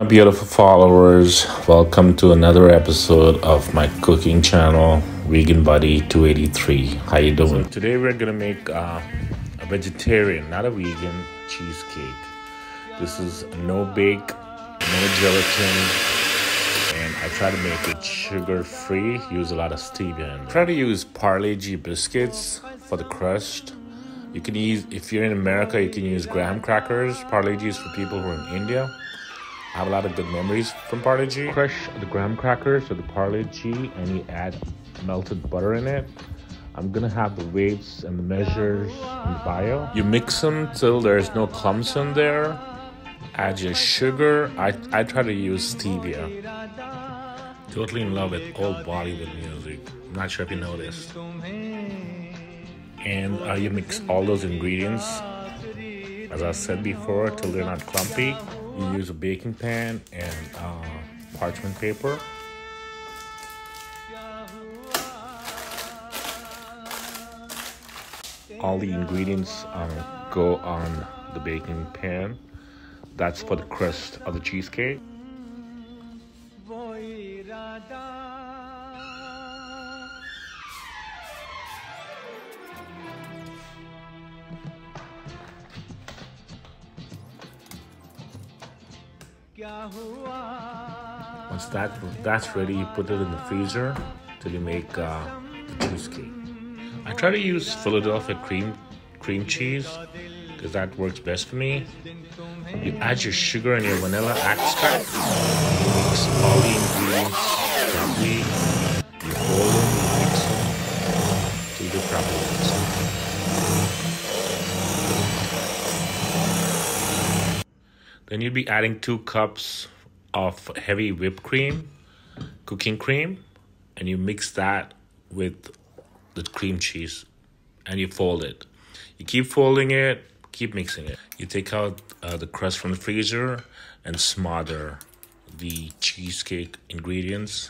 Beautiful followers, welcome to another episode of my cooking channel, Vegan Buddy 283. How you doing? So today we're gonna make a vegetarian, not a vegan, cheesecake. This is no bake, no gelatin, and I try to make it sugar-free. Use a lot of stevia in it. Try to use Parle G biscuits for the crust. You can use, if you're in America, you can use graham crackers. Parle G is for people who are in India. I have a lot of good memories from Parle G. Crush the graham crackers or the Parle G and you add melted butter in it. I'm gonna have the weights and the measures in the bio. You mix them till there's no clumps in there. Add your sugar. I try to use stevia. Totally in love with old Bollywood music. I'm not sure if you noticed. And you mix all those ingredients, as I said before, till they're not clumpy. You use a baking pan and parchment paper. All the ingredients go on the baking pan. That's for the crust of the cheesecake. Once that's ready, you put it in the freezer till you make the cheesecake. I try to use Philadelphia cream cheese because that works best for me. You add your sugar and your vanilla extract. You mix all the ingredients properly. You hold them, you mix them till they're properly mixed. Then you'll be adding 2 cups of heavy whipped cream, cooking cream, and you mix that with the cream cheese and you fold it. You keep folding it, keep mixing it. You take out the crust from the freezer and smother the cheesecake ingredients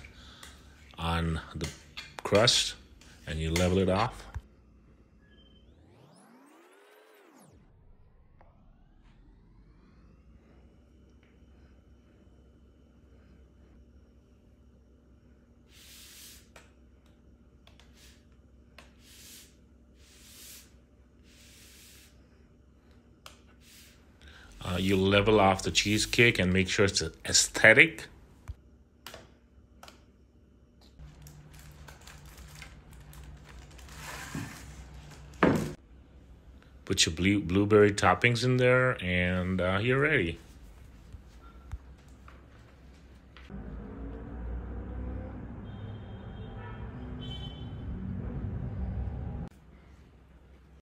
on the crust and you level it off. You level off the cheesecake and make sure it's aesthetic. Put your blueberry toppings in there and you're ready.